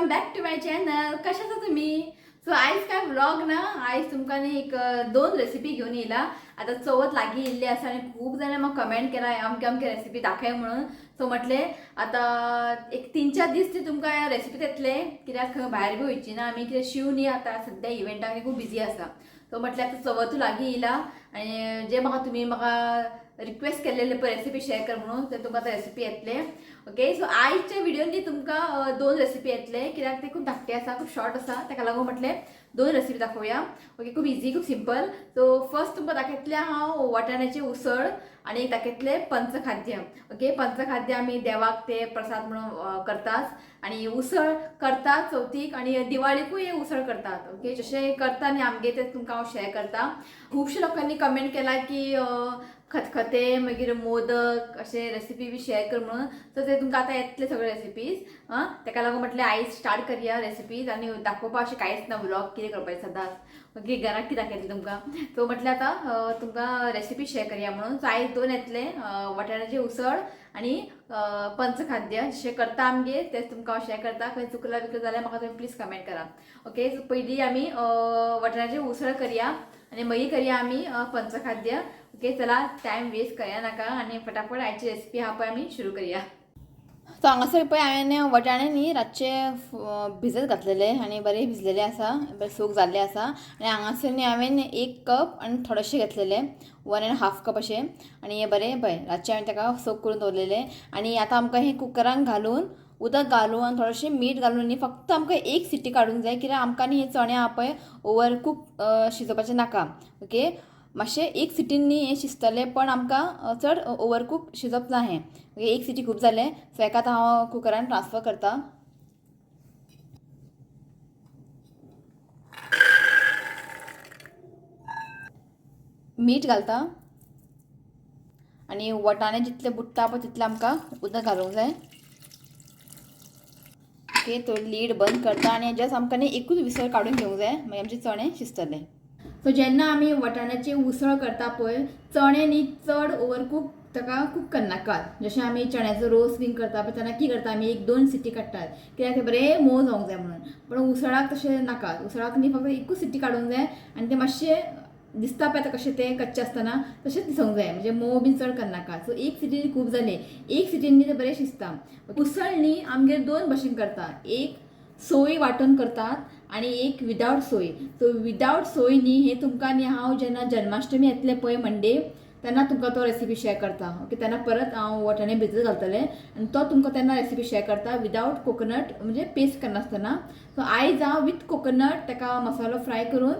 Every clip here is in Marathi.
Welcome back to my channel. कशा आहात तुम्ही? सो आयज काय व्लॉग ना, आयज तुमकां न्ही एक दोन रेसिपी घेऊन येयला. आता चवथ लागी येयल्ली आसा आनी खूब जाणां म्हाका कमेंट केला अमके अमके रेसिपी दाखय म्हणून. सो म्हटले आता एक 3-4 दीस ती तुमकां रेसिपी येतले, कित्याक खंय भायर बी वयची ना आमी, कित्याक शिव न्ही आता सद्या इव्हेंटाक खूब बिजी आसा. सो म्हटल्यार आता चवथ लागी येयला आनी जे म्हाका तुमी म्हाका रिक्वेस्ट केलेले पळय रेसिपी शेअर कर म्हणून, ते तुमकां रेसिपी येतले. ओके, सो आयच्या व्हिडिओन तुमकां दोन रेसिपी येतले, कित्याक ते खूब धाकटे आसा, खूब शॉर्ट आसा, ताका लागून म्हटले दोन रेसिपी दाखोवया. ओके, खूब इजी, खूब सिंपल. सो फर्स्ट तुमकां दाखयतले हांव वाटाण्याचे उसळ आणि एक दाखयतले पंचखाद्य. ओके, पंचखाद्य आमी देवाक ते प्रसाद म्हणून करतात आणि उसळ करतात चवथीक आणि दिवाळीकूय उसळ करतात. ओके, जशें करता आनी आमगे ते तुमकां हांव शेअर करता. खुबशे लोकांनी कमेंट केला की खतखते मागीर मोदक अशे रेसिपी बी शेअर कर म्हणून. सो ते तुमकां आतां येतले सगळे रेसिपीज. ताका लागून म्हटलें आयज स्टार्ट करया रेसिपीज आनी दाखोवपाक अशें कांयच ना, व्लॉग कितें करपाचें सदांच ओके, घराक कितें दाखयतलें तुमकां. सो म्हटलें आतां तुमकां रेसिपी शेअर करया म्हणून. सो आयज दोन येतले, वाटाण्याची उसळ आणि पंचखाद्य जशें करता आमगे तेच तुमकां हांव शेअर करता. खंय चुकला बिकला जाल्यार म्हाका तुमी प्लीज कमेंट करा. ओके, सो पयलीं आमी वाटाण्याची उसळ करया आणि मागीर करया आमी पंचखाद्य. ओके, चला टायम वेस्ट करया नाका आणि फटाफट आयची रेसिपी हा पळय आमी सुरू करया. सो हांगासर पळय हांवें वटाणे न्ही रातचे भिजत घातलेले आनी बरे भिजलेले आसा, बरे सूक जाल्ले आसा. आनी हांगासर न्ही हांवें 1 कप आनी थोडेशे घेतलेले, 1.5 कप अशे. आनी हे बरे पळय रातचे हांवें ताका सोक करून दवरलेले. आनी आतां आमकां हे कुकरान घालून उदक घालून आनी थोडेशें मीठ घालून न्ही फक्त आमकां एक सिटी काडूंक जाय, कित्याक आमकां न्ही हे चणे आहा पळय ओवर कूक शिजोवपाचें नाका. ओके, मातशें एक सिटीन न्ही हें शिजतलें, पण आमकां चड ओवर कूक शिजप ना हें. ओके, एक सिटी खूब जालें. सो हेका आतां हांव कुकरान ट्रान्सफर करता. मीठ घालता आनी वटाणे जितले बुडटा पळय तितलें आमकां उदक घालूंक जाय. ओके, तो लीड बंद करता आनी जस्ट आमकां न्ही एकूच विसळ काडून घेवंक जाय, मागीर आमचे चणे शिजतले. सो जेन्ना आमी वटाण्याची उसळ करता पळय, चणे न्ही चड ओवर कूक ताका कूक करनाकात. जशें आमी चण्याचो रोस बीन करता पळय तेन्ना कितें करता आमी 1-2 सिटी काडटात, कित्याक ते बरे मोव जावंक जाय म्हणून. पण उसळाक तशें नाका, उसळाक न्ही फक्त एकूच सिटी काडूंक जाय आनी ते मातशे दिसता पळय आतां कशें ते कच्चे आसतना तशेंच दिसूंक जाय, म्हणजे मोव बीन चड करनाका. सो एक सिटीन खूब जालें, एक सिटीन न्ही ते बरें शिजता. उसळ न्ही आमगेर 2 भशेन करता, एक सोय वांटून करतात आणि एक विदाउट सोय. सो विदाउट सोय न्ही हे तुमकां न्ही हांव जेन्ना जन्माष्टमी येतले पळय मंडे तेन्ना तुमकां तो रेसिपी शेअर करता. ओके, तेन्ना परत हांव वटाणे भिजत घालतलें आनी तो तुमकां तेन्ना रेसिपी शेअर करता विदाउट कोकोनट, म्हणजे पेस्ट करनासतना. सो आयज हांव विथ कोकोनट ताका मसालो फ्राय करून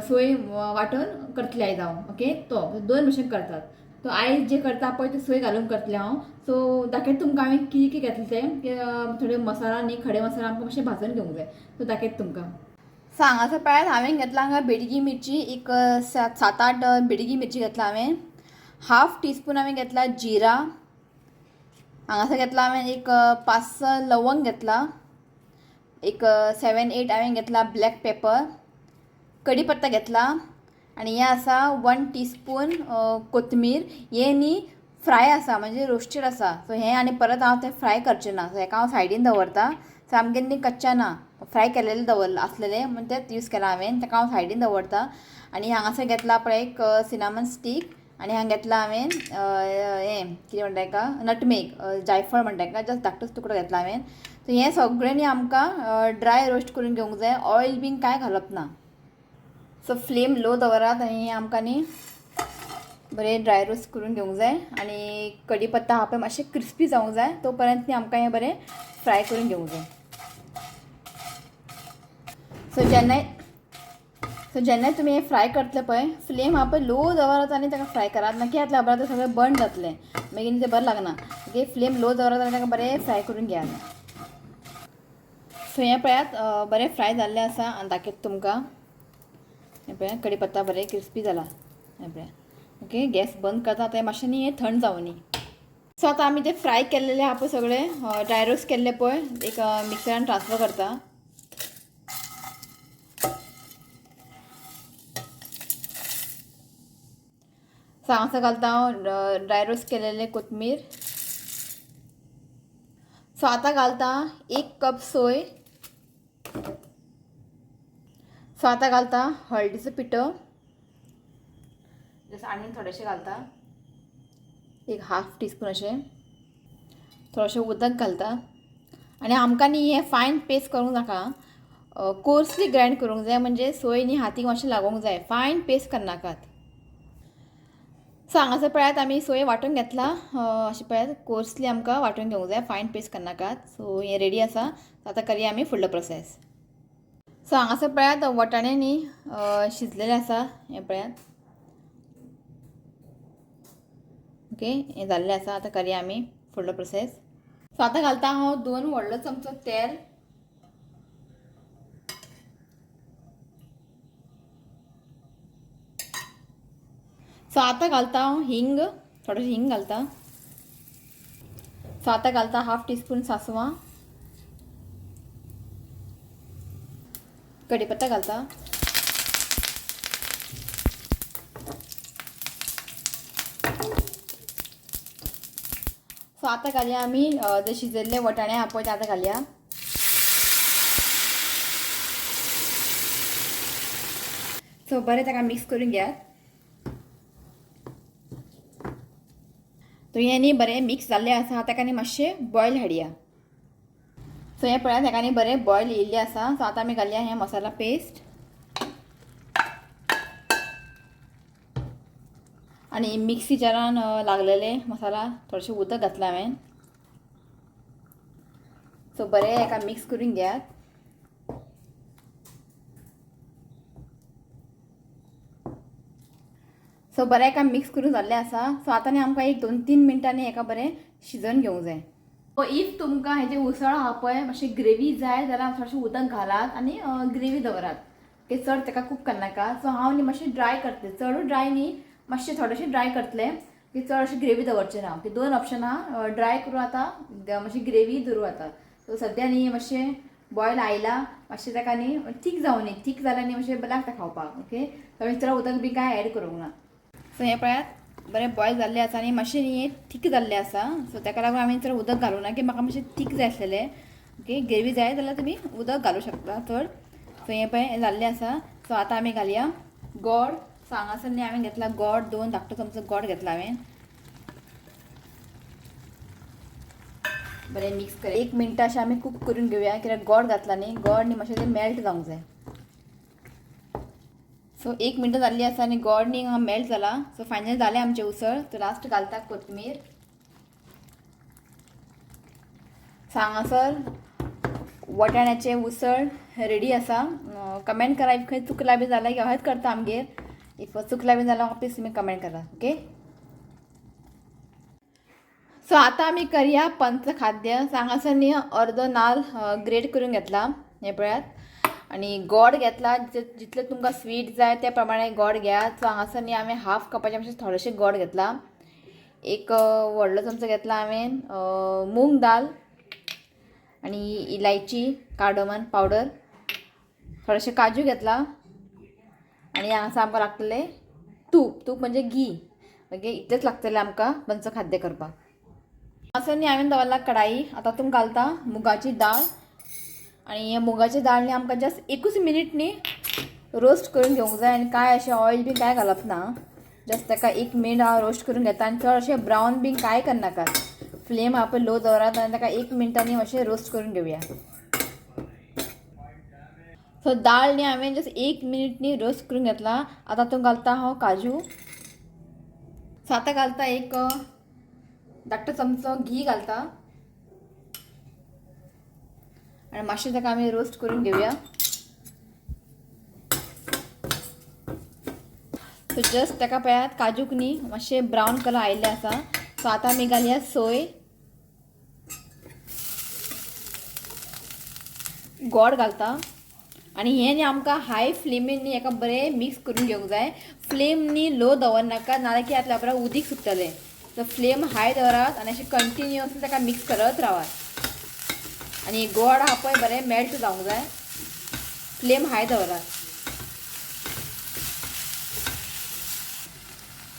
सोय वांटून करतलें आयज हांव. ओके, तो 2 भशेन करतात. सो आयज जे करता पळय ते सोय घालून करतलें हांव. सो दाखयता तुमकां हांवें कितें कितें घेतलें तें. थोडे मसाला न्ही खडे मसाला आमकां मातशें भाजून घेवंक जाय. सो दाखयता तुमकां. सो हांगासर पळयात हांवें घेतला हांगा बेडगी मिरची, एक 7-8 बेडगी मिरची घेतला हांवें. हाफ टीस्पून हांवें घेतला जिरा. हांगासर घेतला हांवें एक 5-6 लवंग घेतला. एक 7-8 हांवें घेतला ब्लॅक पेपर. कढीपत्ता घेतला आनी हे आसा 1 टीस्पून कोथमीर. हे न्ही फ्राय आसा, म्हणजे रोस्टेड आसा. सो हें आनी परत हांव तें फ्राय करचें ना, सो हेका हांव सायडीन दवरता. सो आमगेर न्ही कच्च्या ना, फ्राय केलेलें दवरला आसलेलें म्हणून तेंच यूज केला हांवें, ताका हांव सायडीन दवरता. आनी हांगासर घेतला पळय एक सिनामन स्टीक आनी हांगा घेतला हांवें हें कितें म्हणटा हेका नटमेग, जायफळ म्हणटा हेका, जस्ट धाकटोच तुकडो घेतला हांवें. सो हें सगळें न्ही आमकां ड्राय रोस्ट करून घेवंक जाय, ऑयल बीन कांय घालप ना. सो फ्लेम लो दवरात आनी हें आमकां न्ही बरें ड्राय रोस्ट करून घेवंक जाय. आनी कढीपत्ता हा पळय मातशें क्रिस्पी जावंक जाय, तो पर्यंत न्ही आमकां हें बरें फ्राय करून घेवंक जाय. सो जेन्नाय तुमी हें फ्राय करतले पळय, फ्लेम हा पळय लो दवरात आनी ताका फ्राय करात. नक्की घातल्या बरें तें सगळें बर्न जातलें, मागीर तें बरें लागना. ओके, फ्लेम लो दवरात आनी ताका बरें फ्राय करून घेयात. सो हें पळयात बरें फ्राय जाल्लें आसा आनी दाखयता तुमकां. हें पळय कढीपत्ता बरें क्रिस्पी जाला. हें पळय. ओके, गॅस बंद करता. आतां मातशें न्ही हें थंड जावं न्ही. सो आतां आमी तें फ्राय केल्लेलें आहा पळय सगळें ड्राय रोस्ट केल्लें पळय एक मिक्सरान ट्रान्सफर करता. सो हांगासर घालता हांव ड्राय रोस्ट केलेलें कोथमीर. सो आतां घालता 1 कप सोय. सो आतां घालता हळदीचो पिठो. जसं आनी थोडेशें घालता, 1 हाफ टीस्पून अशें. थोडेशें उदक घालता. आनी आमकां न्ही हें फायन पेस्ट करूंक नाका, कोर्सली ग्रायंड करूंक जाय, म्हणजे सोय न्ही हातीक मातशें लागूंक जाय, फायन पेस्ट करनाकात. सो हांगासर पळयात आमी सोय वांटून घेतला. अशें पळयात कोर्सली आमकां वांटून घेवंक जाय, फायन पेस्ट करनाकात. सो हें रेडी आसा. आतां करया आमी फुडलो प्रोसेस. सो हांगासर पळयात वटाणे न्ही शिजलेले आसा. हें पळयात. ओके, हें जाल्लें आसा. आतां करया आमी फुडलो प्रोसेस. सो आतां घालता हांव 2 व्हडलो चमचो तेल. सो आतां घालता हांव हिंग, थोडेशें हिंग घालता. सो आतां घालता हाफ टीस्पून सासवां. कढीपत्ता घालता. सो आतां घालया आमी जे शिजल्ले वटाणे आहा पळय ते आतां घालया. सो बरें ताका मिक्स करून घेयात. तो हें न्ही बरें मिक्स जाल्लें आसा. ताका न्ही मातशें बॉयल हाडया. सो हें पळयात हेका न्ही बरें बॉयल येयल्लें आसा. सो आतां आमी घालया हें मसाला पेस्ट. आनी मिक्सी जारान लागलेले मसाला थोडेशें उदक घातलें हांवें. सो बरें हेका मिक्स करून घेयात. सो बरें हेका मिक्स करून जाल्लें आसा. सो आतां न्ही आमकां 1-2-3 मिनटांनी हेका बरें शिजोवन घेवंक जाय. सो इफ तुमकां हेजें उसळ आहा पळय मातशी ग्रेवी जाय जाल्यार थोडेशें उदक घालात आनी ग्रेवी दवरात. ओके, चड ताका कूक करनाका. सो हांव न्ही मातशें ड्राय करतलें, चडूय ड्राय न्ही, मातशें थोडेशें ड्राय करतलें की चड अशें ग्रेवी दवरचें ना. ओके, 2 ऑप्शन आहा, ड्राय करूं आतां मातशी ग्रेवी दवरूं आतां. सो सद्या न्ही मातशें बॉयल आयला, मातशें ताका न्ही थीक जावं न्ही, थीक जाल्यार न्ही मातशें लागता खावपाक. ओके, थोडें चड उदक बी कांय ऍड करूंक ना. सो हें पळयात बरें बॉयल जाल्लें आसा आनी मातशें न्ही हें थीक जाल्लें आसा. सो ताका लागून आमी चड उदक घालूं ना की म्हाका मातशें थीक जाय आसलेलें. ओके, ग्रेवी जाय जाल्यार तुमी उदक घालूं शकता चड. सो हें पळय हें जाल्लें आसा. सो आतां आमी घालया गोड. सो हांगासर न्ही हांवें घेतला गोड, 2 धाकटो चमचो गोड घेतला हांवें. बरें मिक्स कर. 1 मिनट अशें आमी कूक करून घेवया कित्याक गोड घातला न्ही, गोड न्ही मातशें तें मेल्ट जावंक जाय. सो 1 मिनट जाल्ली आसा आनी गोड न्ही हांगा मेल्ट जाला. सो फायनल जालें आमचें उसळ. सो लास्ट घालता कोथमीर. सो हांगासर वटाण्याचें उसळ रेडी आसा. कमेंट करा इफ खंय चुकला बी जाल्यार की अहेंच करता आमगेर. इफ चुकला बी जाल्यार प्लीज तुमी कमेंट करा. ओके, सो आतां आमी करया पंचखाद्य. सो हांगासर न्ही अर्दो नाल्ल ग्रेट करून घेतला. हें पळयात. आनी गोड घेतला, जितलें तुमकां स्वीट जाय त्या प्रमाणे गोड घेयात. सो हांगासर न्ही हांवें हाफ कपाचे मातशें थोडेशें गोड घेतला. 1 व्हडलो चमचो घेतला हांवें मूंग दाल आनी इलायची कार्डमन पावडर. थोडेशे काजू घेतला आनी हांगासर आमकां लागतलें तूप म्हणजे घी. ओके, इतलेंच लागतलें आमकां पंचखाद्य करपाक. हांगासर न्ही हांवें दवरला कढाई. आतां तातूंत घालता मुगाची दाळ. आनी हे मुगाची दाळ न्ही आमकां जस्ट 1 मिनीट न्ही रोस्ट करून घेवंक जाय. आनी कांय अशें ऑयल बी कांय घालप ना. जस्ट ताका 1 मिनीट हांव रोस्ट करून घेता आनी चड अशें ब्रावन बी कांय करनाकात. फ्लेम हांव पळय लो दवरात आनी ताका 1 मिनटांनी मातशें रोस्ट करून घेवया. सो दाळ न्ही हांवें जस्ट 1 मिनीट न्ही रोस्ट करून घेतला. आतां तातूंत घालता हांव काजू. सो आतां घालता 1 धाकटो चमचो घी घालता आनी मातशें ताका आमी रोस्ट करून घेवया. सो जस्ट ताका पळयात काजूक न्ही मातशें ब्रावन कलर आयिल्लें आसा. सो आतां आमी घालया सोय, गोड घालता आनी हें न्ही आमकां हाय फ्लेमीन न्ही हेका बरें मिक्स करून घेवंक जाय. फ्लेम न्ही लो दवरनाका नाल्यार की आतल्या बरें उदीक सुट्टलें. सो फ्लेम हाय दवरात आनी अशें कंटिन्युअसली ताका मिक्स करत रावात. आनी गोड आहा पळय बरें मेल्ट जावंक जाय. फ्लेम हाय दवरात.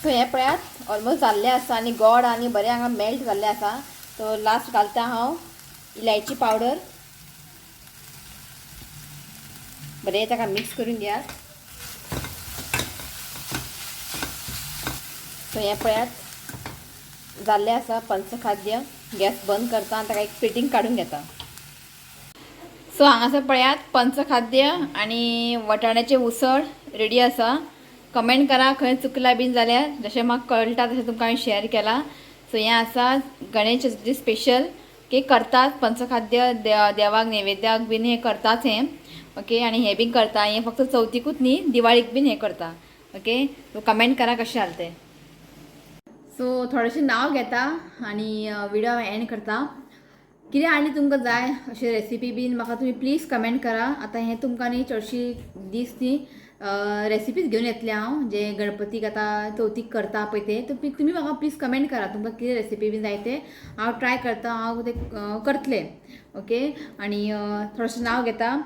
सो हें पळयात ऑलमोस्ट जाल्लें आसा आनी गोड आनी बरें हांगा मेल्ट जाल्लें आसा. सो लास्ट घालता हांव इलायची पावडर बरें ताका मिक्स करून घेयात. सो हें पळयात जाल्लें आसा पंचखाद्य. गॅस बंद करता आनी ताका एक प्लेटीन काडून घेता. सो हांगासर पळयात पंचखाद्य आनी वटाण्याचें उसळ रेडी आसा. कमेंट करा खंय चुकला बीन जाल्यार. जशें म्हाका कळटा तशें तुमकां हांवें शेअर केला. सो हें आसा गणेश चतुर्थी स्पेशल. ओके, करतात पंचखाद्य देवाक नैवेद्याक बीन हें करतात हें. ओके, आनी हें बीन करता. हें फक्त चवथीकूच न्ही, दिवाळीक बीन हें करता. ओके, सो कमेंट करा कशें जालें तें. सो थोडेशें नांव घेता आनी विडियो हांव एंड करता. कितें आनी तुमकां जाय अशें रेसिपी बीन म्हाका तुमी प्लीज कमेंट करा. आतां हें तुमकां न्ही चडशी दीस न्ही रेसिपीज घेवन येतलें हांव जे गणपतीक आतां चवथीक करता पळय ते तुमी म्हाका प्लीज कमेंट करा. तुमकां कितें रेसिपी बीन जाय ते हांव ट्राय करता, हांव ते करतलें. ओके, आनी थोडेशें नांव घेता.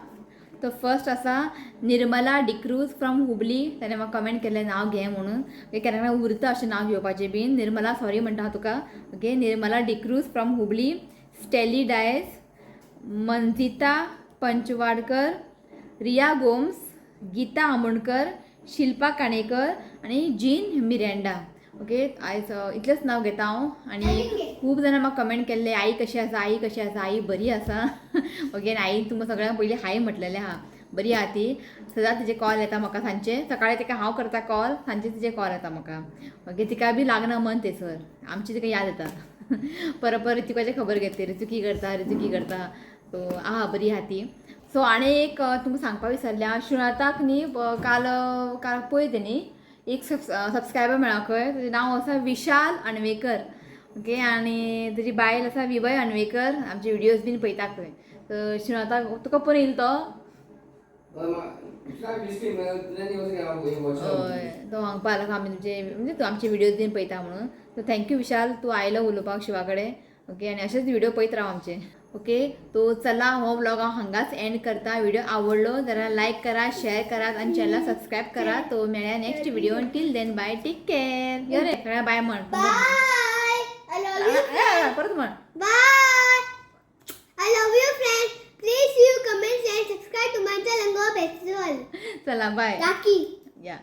तो फर्स्ट आसा निर्मला डिक्रूज फ्रॉम हुबली. ताणें म्हाका कमेंट केल्लें नांव घे म्हणून. केन्ना उरता अशें नांव घेवपाचें बीन. निर्मला सॉरी म्हणटा तुका. Okay, Nirmala D'Cruz from Hubli. Stelly Dias, Manjita Panchwadkar, Riya Gomes, Geeta Amonkar, Shilpa Kanekar आनी जीन मिरेंडा. ओके, आयज इतलेंच नांव घेता हांव. आनी खूब जाणां म्हाका कमेंट केल्ले आई कशी आसा, आई कशी आसा. आई बरी आसा. ओके, आनी आई तुमकां सगळ्यांक पयलीं हाय म्हटलेलें आहा. बरी आहा ती. सदांच तिचे कॉल येता म्हाका सांजचे. सकाळीं तिका हांव करता कॉल, सांजचे तिचे कॉल येता म्हाका. ओके, तिका बी लागना मन थंयसर. आमची तिका याद येता. परत रितुकाची खबर घेतली, रितुकी करता. सो आहा बरी आहा ती. सो आनी एक तुमकां सांगपाक विसरलें हांव. शुनाताक न्ही काल पळयत न्ही एक सबस्क्रायबर मेळ्ळा खंय. ताचें नांव आसा विशाल अणवेकर. ओके, आनी ताजी बायल आसा विभय अणवेकर. आमचे विडियोज बीन पळयता खंय. तर शुनाताक तुका पण येयलो तो. हय, तो सांगपा लागलो आमी तुमचे म्हणजे तूं आमचे विडियोज बीन पळयता म्हणून. सो थँक्यू विशाल, तूं आयलो उलोवपाक शिवा कडेन. ओके, आनी अशेंच विडियो पळयत राव आमचे. ओके, तो चला हो व्लॉग हांव हांगाच एंड करता. व्हिडिओ आवडलो जाल्यार लायक करा, शेअर करात आनी चॅनल सबस्क्रायब करा. तो मेळ्या next video. Till then bye, take care. यो रे सगळ्या बाय म्हण. परत म्हण bye. I love you friends. Please you comment and subscribe to my channel. चला बाय. Lucky. या